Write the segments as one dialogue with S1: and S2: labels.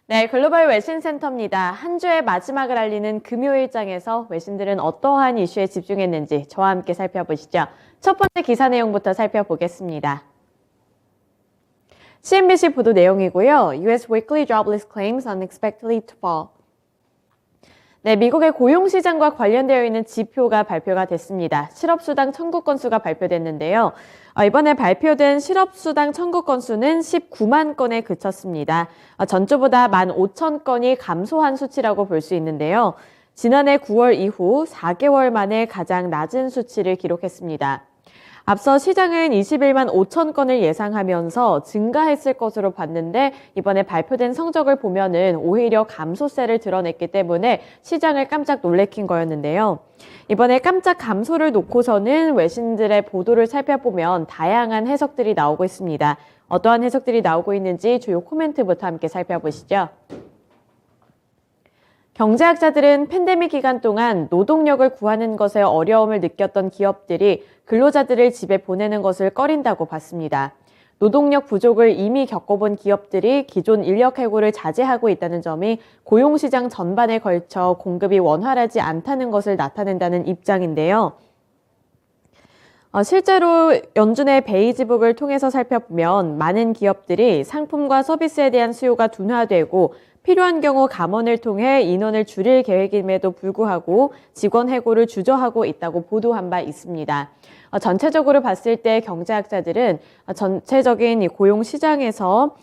S1: 네, 글로벌 외신센터입니다. 한 주의 마지막을 알리는 금요일장에서 외신들은 어떠한 이슈에 집중했는지 저와 함께 살펴보시죠. 첫 번째 기사 내용부터 살펴보겠습니다. CNBC 보도 내용이고요. US weekly jobless claims unexpectedly to fall. 네, 미국의 고용시장과 관련되어 있는 지표가 발표가 됐습니다. 실업수당 청구 건수가 발표됐는데요. 이번에 발표된 실업수당 청구 건수는 19만 건에 그쳤습니다. 전주보다 15,000건이 감소한 수치라고 볼 수 있는데요. 지난해 9월 이후 4개월 만에 가장 낮은 수치를 기록했습니다. 앞서 시장은 21만 5천 건을 예상하면서 증가했을 것으로 봤는데 이번에 발표된 성적을 보면은 오히려 감소세를 드러냈기 때문에 시장을 깜짝 놀래킨 거였는데요. 이번에 깜짝 감소를 놓고서는 외신들의 보도를 살펴보면 다양한 해석들이 나오고 있습니다. 어떠한 해석들이 나오고 있는지 주요 코멘트부터 함께 살펴보시죠. 경제학자들은 팬데믹 기간 동안 노동력을 구하는 것에 어려움을 느꼈던 기업들이 근로자들을 집에 보내는 것을 꺼린다고 봤습니다. 노동력 부족을 이미 겪어본 기업들이 기존 인력 해고를 자제하고 있다는 점이 고용시장 전반에 걸쳐 공급이 원활하지 않다는 것을 나타낸다는 입장인데요. 실제로 연준의 베이지북을 통해서 살펴보면 많은 기업들이 상품과 서비스에 대한 수요가 둔화되고 필요한 경우 감원을 통해 인원을 줄일 계획임에도 불구하고 직원 해고를 주저하고 있다고 보도한 바 있습니다. 전체적으로 봤을 때 경제학자들은 전체적인 고용 시장에서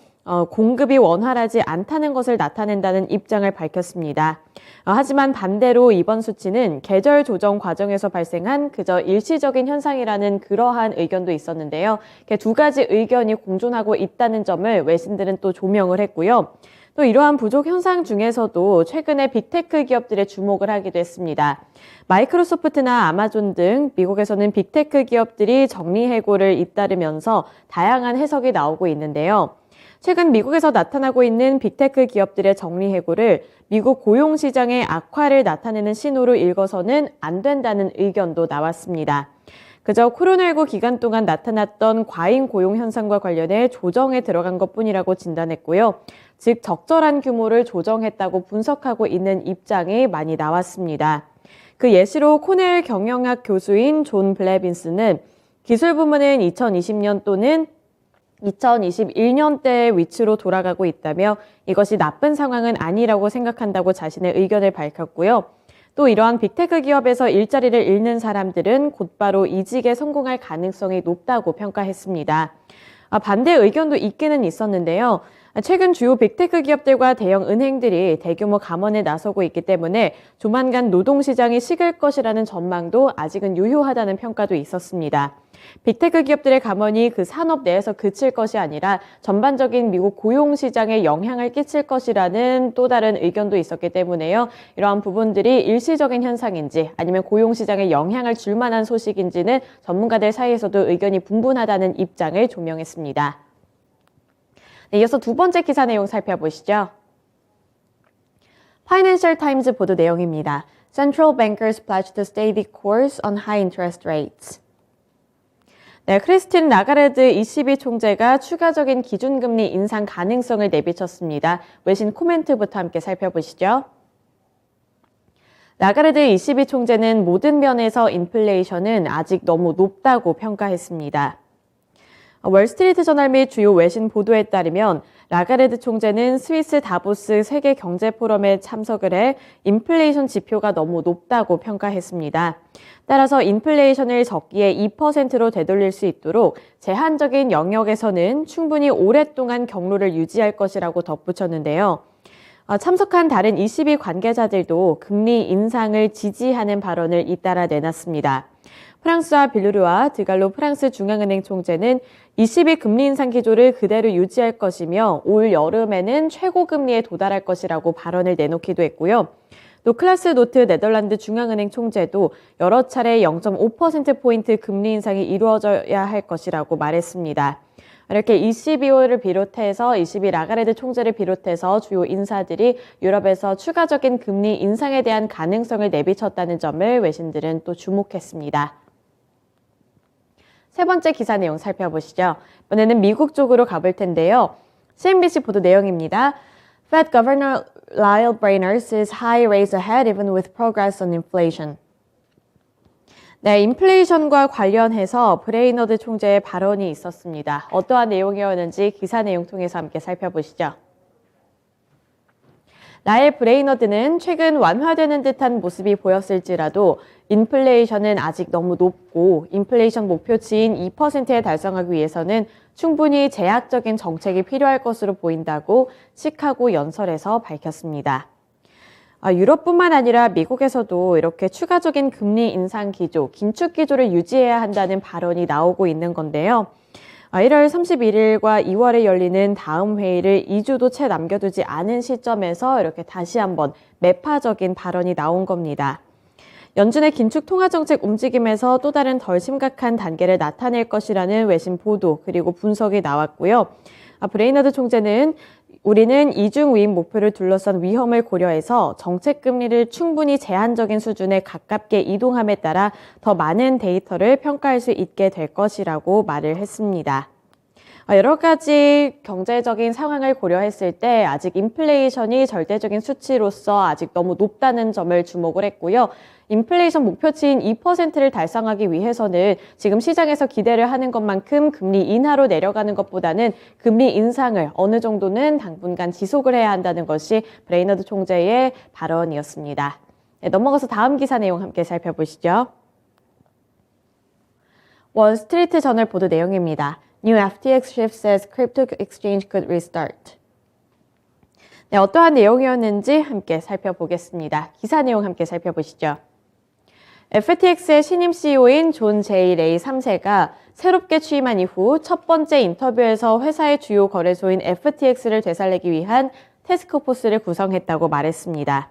S1: 공급이 원활하지 않다는 것을 나타낸다는 입장을 밝혔습니다. 하지만 반대로 이번 수치는 계절 조정 과정에서 발생한 그저 일시적인 현상이라는 그러한 의견도 있었는데요. 두 가지 의견이 공존하고 있다는 점을 외신들은 또 조명을 했고요. 또 이러한 부족 현상 중에서도 최근에 빅테크 기업들의 주목을 하기도 했습니다. 마이크로소프트나 아마존 등 미국에서는 빅테크 기업들이 정리해고를 잇따르면서 다양한 해석이 나오고 있는데요. 최근 미국에서 나타나고 있는 빅테크 기업들의 정리해고를 미국 고용시장의 악화를 나타내는 신호로 읽어서는 안 된다는 의견도 나왔습니다. 그저 코로나19 기간 동안 나타났던 과잉 고용 현상과 관련해 조정에 들어간 것뿐이라고 진단했고요. 즉 적절한 규모를 조정했다고 분석하고 있는 입장이 많이 나왔습니다. 그 예시로 코넬 경영학 교수인 존 블레빈스는 기술 부문은 2020년 또는 2021년대의 위치로 돌아가고 있다며 이것이 나쁜 상황은 아니라고 생각한다고 자신의 의견을 밝혔고요. 또 이러한 빅테크 기업에서 일자리를 잃는 사람들은 곧바로 이직에 성공할 가능성이 높다고 평가했습니다. 반대 의견도 있기는 있었는데요. 최근 주요 빅테크 기업들과 대형 은행들이 대규모 감원에 나서고 있기 때문에 조만간 노동시장이 식을 것이라는 전망도 아직은 유효하다는 평가도 있었습니다. 빅테크 기업들의 감원이 그 산업 내에서 그칠 것이 아니라 전반적인 미국 고용시장에 영향을 끼칠 것이라는 또 다른 의견도 있었기 때문에요. 이러한 부분들이 일시적인 현상인지 아니면 고용시장에 영향을 줄 만한 소식인지는 전문가들 사이에서도 의견이 분분하다는 입장을 조명했습니다. 네, 이어서 두 번째 기사 내용 살펴보시죠. 파이낸셜 타임즈 보도 내용입니다. Central bankers pledge to stay the course on high interest rates. 네, 크리스틴 라가르드 ECB 총재가 추가적인 기준금리 인상 가능성을 내비쳤습니다. 외신 코멘트부터 함께 살펴보시죠. 라가르드 ECB 총재는 모든 면에서 인플레이션은 아직 너무 높다고 평가했습니다. 월스트리트 저널 및 주요 외신 보도에 따르면 라가르드 총재는 스위스 다보스 세계 경제 포럼에 참석을 해 인플레이션 지표가 너무 높다고 평가했습니다. 따라서 인플레이션을 적기에 2%로 되돌릴 수 있도록 제한적인 영역에서는 충분히 오랫동안 경로를 유지할 것이라고 덧붙였는데요. 참석한 다른 ECB 관계자들도 금리 인상을 지지하는 발언을 잇따라 내놨습니다. 프랑스와 빌루르와 드갈로 프랑스 중앙은행 총재는 ECB 금리 인상 기조를 그대로 유지할 것이며 올 여름에는 최고 금리에 도달할 것이라고 발언을 내놓기도 했고요. 또 클라스 노트 네덜란드 중앙은행 총재도 여러 차례 0.5%포인트 금리 인상이 이루어져야 할 것이라고 말했습니다. 이렇게 ECB를 비롯해서 ECB 라가르드 총재를 비롯해서 주요 인사들이 유럽에서 추가적인 금리 인상에 대한 가능성을 내비쳤다는 점을 외신들은 또 주목했습니다. 세 번째 기사 내용 살펴보시죠. 이번에는 미국 쪽으로 가볼 텐데요. CNBC 보도 내용입니다. Fed Governor Lyle Brainerd says high rates ahead even with progress on inflation. 네, 인플레이션과 관련해서 브레이너드 총재의 발언이 있었습니다. 어떠한 내용이었는지 기사 내용 통해서 함께 살펴보시죠. 라일 브레이너드는 최근 완화되는 듯한 모습이 보였을지라도 인플레이션은 아직 너무 높고 인플레이션 목표치인 2%에 달성하기 위해서는 충분히 제약적인 정책이 필요할 것으로 보인다고 시카고 연설에서 밝혔습니다. 유럽뿐만 아니라 미국에서도 이렇게 추가적인 금리 인상 기조, 긴축 기조를 유지해야 한다는 발언이 나오고 있는 건데요. 1월 31일과 2월에 열리는 다음 회의를 2주도 채 남겨두지 않은 시점에서 이렇게 다시 한번 매파적인 발언이 나온 겁니다. 연준의 긴축 통화정책 움직임에서 또 다른 덜 심각한 단계를 나타낼 것이라는 외신 보도 그리고 분석이 나왔고요. 브레이너드 총재는 우리는 이중 위임 목표를 둘러싼 위험을 고려해서 정책 금리를 충분히 제한적인 수준에 가깝게 이동함에 따라 더 많은 데이터를 평가할 수 있게 될 것이라고 말을 했습니다. 여러 가지 경제적인 상황을 고려했을 때 아직 인플레이션이 절대적인 수치로서 아직 너무 높다는 점을 주목을 했고요. 인플레이션 목표치인 2%를 달성하기 위해서는 지금 시장에서 기대를 하는 것만큼 금리 인하로 내려가는 것보다는 금리 인상을 어느 정도는 당분간 지속을 해야 한다는 것이 브레이너드 총재의 발언이었습니다. 네, 넘어가서 다음 기사 내용 함께 살펴보시죠. 월스트리트 저널 보도 내용입니다. New FTX shift says crypto exchange could restart. 네, 어떠한 내용이었는지 함께 살펴보겠습니다. 기사 내용 함께 살펴보시죠. FTX의 신임 CEO인 존 제이 레이 3세가 새롭게 취임한 이후 첫 번째 인터뷰에서 회사의 주요 거래소인 FTX를 되살리기 위한 태스크포스를 구성했다고 말했습니다.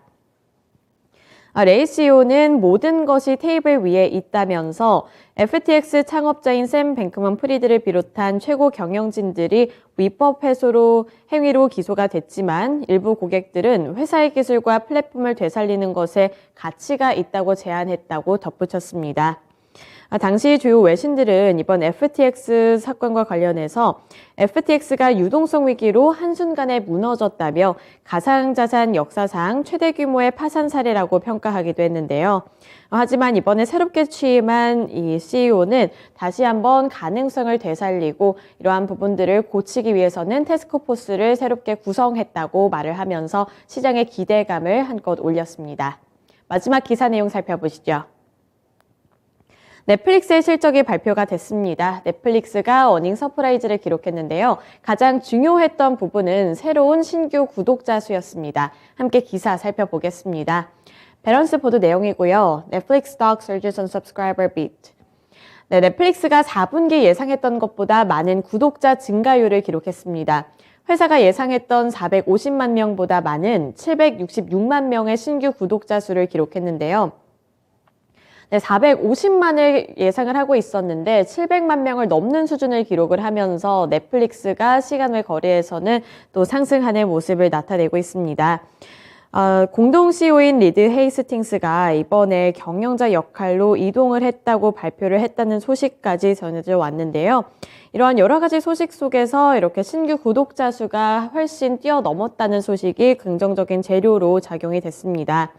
S1: 레이 CEO는 모든 것이 테이블 위에 있다면서 FTX 창업자인 샘 뱅크먼 프리드를 비롯한 최고 경영진들이 위법 행위로 기소가 됐지만 일부 고객들은 회사의 기술과 플랫폼을 되살리는 것에 가치가 있다고 제안했다고 덧붙였습니다. 당시 주요 외신들은 이번 FTX 사건과 관련해서 FTX가 유동성 위기로 한순간에 무너졌다며 가상자산 역사상 최대 규모의 파산 사례라고 평가하기도 했는데요. 하지만 이번에 새롭게 취임한 이 CEO는 다시 한번 가능성을 되살리고 이러한 부분들을 고치기 위해서는 태스크포스를 새롭게 구성했다고 말을 하면서 시장의 기대감을 한껏 올렸습니다. 마지막 기사 내용 살펴보시죠. 넷플릭스의 실적이 발표가 됐습니다. 넷플릭스가 어닝 서프라이즈를 기록했는데요. 가장 중요했던 부분은 새로운 신규 구독자 수였습니다. 함께 기사 살펴보겠습니다. 밸런스 보도 내용이고요. Netflix stock surges on subscriber beat. 네, 넷플릭스가 4분기 예상했던 것보다 많은 구독자 증가율을 기록했습니다. 회사가 예상했던 450만 명보다 많은 766만 명의 신규 구독자 수를 기록했는데요. 네, 450만을 예상을 하고 있었는데 700만 명을 넘는 수준을 기록을 하면서 넷플릭스가 시간 외 거래에서는 또 상승하는 모습을 나타내고 있습니다. 공동 CEO인 리드 헤이스팅스가 이번에 경영자 역할로 이동을 했다고 발표를 했다는 소식까지 전해져 왔는데요. 이러한 여러 가지 소식 속에서 이렇게 신규 구독자 수가 훨씬 뛰어넘었다는 소식이 긍정적인 재료로 작용이 됐습니다.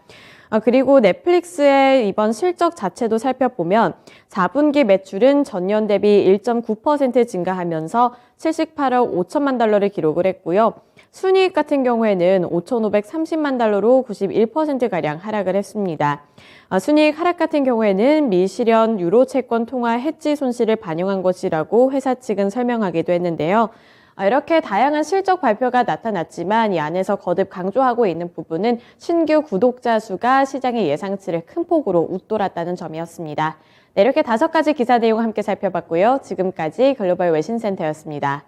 S1: 그리고 넷플릭스의 이번 실적 자체도 살펴보면 4분기 매출은 전년 대비 1.9% 증가하면서 78억 5천만 달러를 기록을 했고요. 순이익 같은 경우에는 5,530만 달러로 91%가량 하락을 했습니다. 순이익 하락 같은 경우에는 미실현 유로 채권 통화 해지 손실을 반영한 것이라고 회사 측은 설명하기도 했는데요. 이렇게 다양한 실적 발표가 나타났지만 이 안에서 거듭 강조하고 있는 부분은 신규 구독자 수가 시장의 예상치를 큰 폭으로 웃돌았다는 점이었습니다. 네, 이렇게 5가지 기사 내용 함께 살펴봤고요. 지금까지 글로벌 외신센터였습니다.